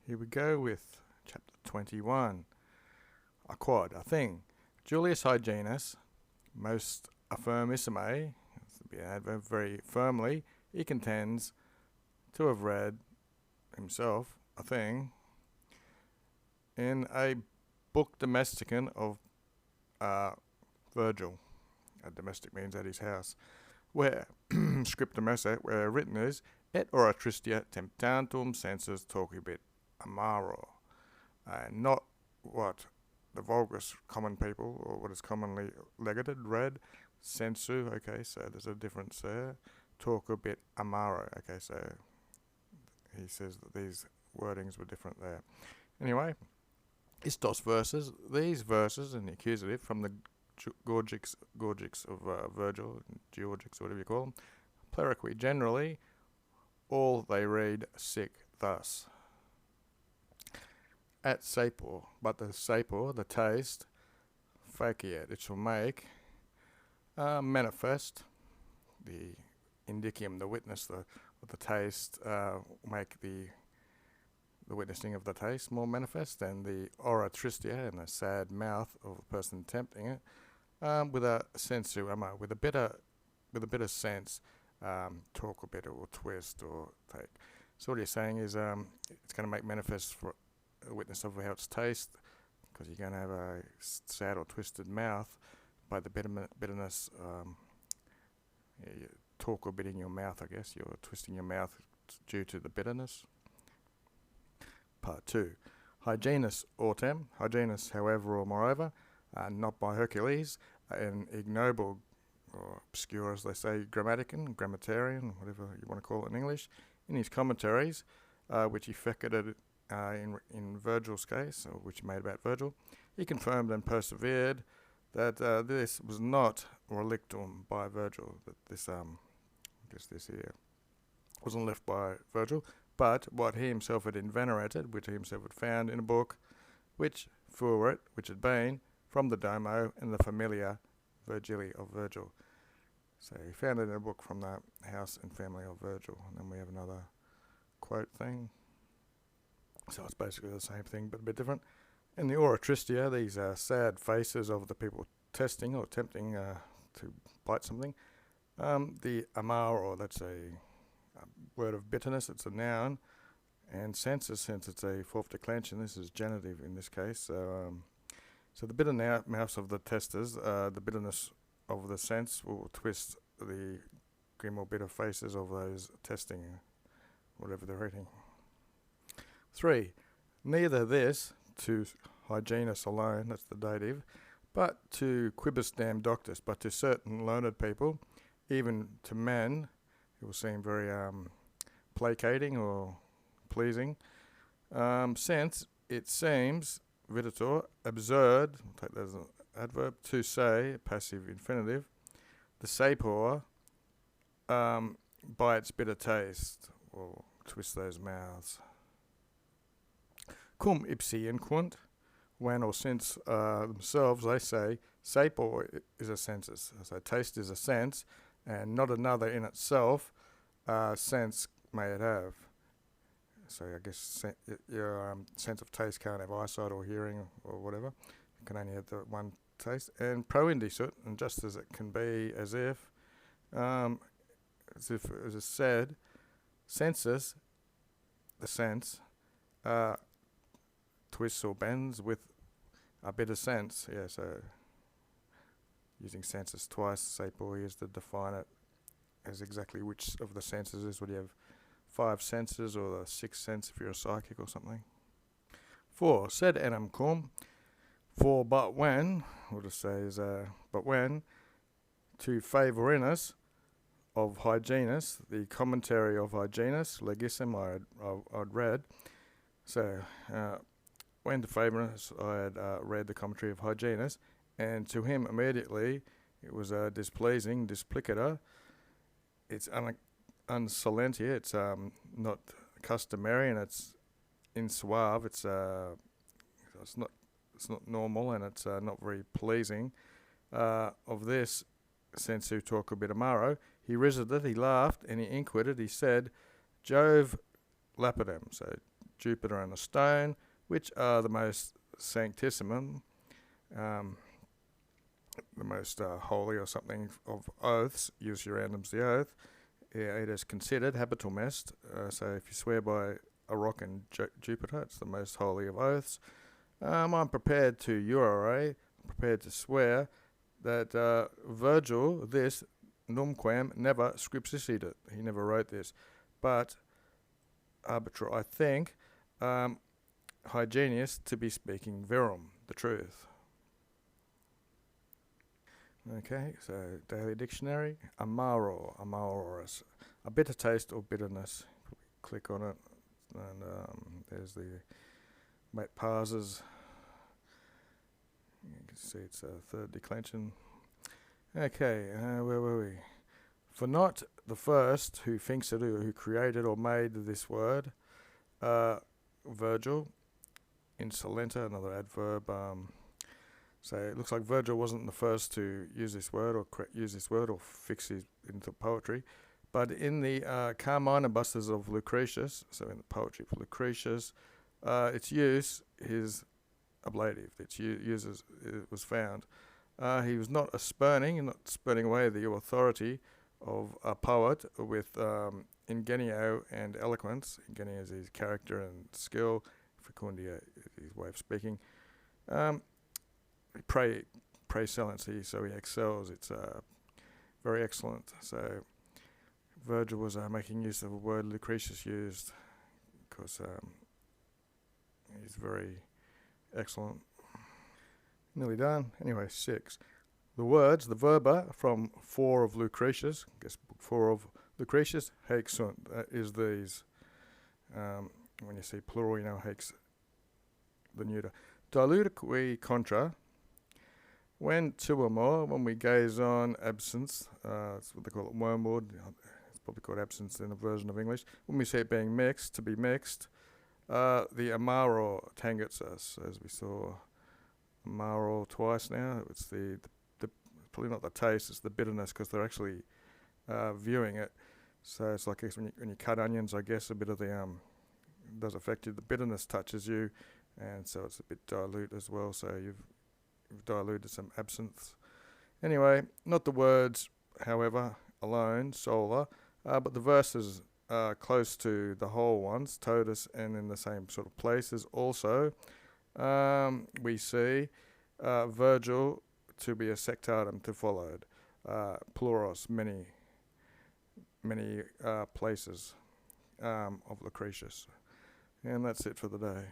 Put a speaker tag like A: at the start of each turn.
A: Here we go with chapter 21. A quad, a thing. Julius Hyginus, most affirmissime, very firmly, he contends to have read himself a thing in a book domesticum of Virgil. A domestic means at his house, where scriptum esse, where written is, et ora tristia temptantum sensus talcibit amaro. Not what the vulgar common people, or what is commonly legated, read, sensu, okay, so there's a difference there. Talk a bit amaro, okay, so he says that these wordings were different there. Anyway, istos verses, these verses in the accusative from the Gorgics of Virgil, Georgics, whatever you call them, pleriqui, generally, all they read sic thus. At sapor, but the sapor, the taste, faciet, it shall make manifest, the indicium, the witness of the taste, make the witnessing of the taste more manifest, and the ora tristia, and the sad mouth of the person tempting it, with a sensu amo, with a bit of sense, talk a bit or twist or take. So what he's saying is it's going to make manifest for a witness of how it's taste, because you're going to have a sad or twisted mouth by the bitterness. You talk a bit in your mouth, I guess. You're twisting your mouth due to the bitterness. Part 2. Hyginus autem. Hyginus, however or moreover, not by Hercules, an ignoble or obscure, as they say, grammatarian, whatever you want to call it in English, in his commentaries, which he fecunded in Virgil's case, or which he made about Virgil, he confirmed and persevered that this was not relictum by Virgil, that this, this here wasn't left by Virgil, but what he himself had venerated, which he himself had found in a book, which fuerit, which had been from the Domo and the Familia Virgilii of Virgil. So he found it in a book from the house and family of Virgil. And then we have another quote thing. So it's basically the same thing, but a bit different. In the ora tristia, these are sad faces of the people testing or attempting to bite something. The amaro, that's a word of bitterness, it's a noun. And sensus, since it's a fourth declension, this is genitive in this case. So the bitter mouths of the testers, the bitterness of the sense will twist the grim or bitter faces of those testing whatever they're eating. 3. Neither this, to Hyginus alone, that's the dative, but to quibusdam doctus, but to certain learned people, even to men who will seem very placating or pleasing, since it seems, videtur, absurd, we'll take that as an adverb, to say, passive infinitive, the sapor, by its bitter taste, or twist those mouths. Cum ipsi inquunt, when or since themselves they say, sapor is a sensus, so taste is a sense, and not another in itself, sense may it have. So I guess your sense of taste can't have eyesight or hearing or whatever. It can only have the one taste. And proindicit, and just as it can be as if it is said, sensus, the sense, twists or bends with a bit of sense. Yeah, so using sensus twice, sapor is to define it as exactly which of the senses is. Would you have 5 senses or the 6th sense if you're a psychic or something? 4. Sed enim cum, for but when, we'll just say is but when, to favorinus of Hyginus, the commentary of Hyginus, legissim I'd read. So when to favorinus I had read the commentary of Hyginus, and to him immediately it was displeasing, displicata. It's unsolentia, it's not customary, and it's insuave, it's not normal, and it's not very pleasing. Of this sensu talk a bit amaro, he risited, he laughed, and he inquired, he said, Jove lapidem, so Jupiter and a stone, which are the most sanctissimum, the most holy or something of oaths. Use Urandum's the oath. Yeah, it is considered habitum est. So if you swear by a rock in Jupiter, it's the most holy of oaths. I'm prepared to I'm prepared to swear that Virgil, this numquam, never scripticidet. He never wrote this. But arbitra, I think, Hygienius to be speaking verum, the truth. Okay, so Daily Dictionary, amaro, amaroris, a bitter taste or bitterness. Click on it, and there's the mate pauses. You can see it's a third declension. Okay, where were we? For not the first who thinks it, or who created or made this word, Virgil, insolenta, another adverb. So it looks like Virgil wasn't the first to use this word or fix it into poetry, but in the Carmina Busters of Lucretius, so in the poetry of Lucretius, its use is ablative. Its uses it was found. He was not spurning away the authority of a poet with ingenio and eloquence. Ingenio is his character and skill. Fecundia is his way of speaking. Pray excellency, so he excels. It's very excellent. So Virgil was making use of a word Lucretius used because he's very excellent. Nearly done. Anyway, 6. The words, the verba from 4 of Lucretius, I guess book 4 of Lucretius, haec sunt, that is these. When you see plural, you know haec's the neuter. Dilutique contra, when 2 or more, when we gaze on absence, that's what they call it, wormwood, it's probably called absence in a version of English. When we see it being mixed, to be mixed, the amaro tangets us, as we saw amaro twice now. It's the probably not the taste, it's the bitterness, because they're actually viewing it. So it's like when you cut onions, I guess a bit of the does affect you. The bitterness touches you, and so it's a bit dilute as well. So you've diluted some absinthe. Anyway, not the words, however, alone, sola, but the verses close to the whole ones, totus, and in the same sort of places also. We see Virgil to be a sectatum to followed, pluros, many places of Lucretius. And that's it for the day.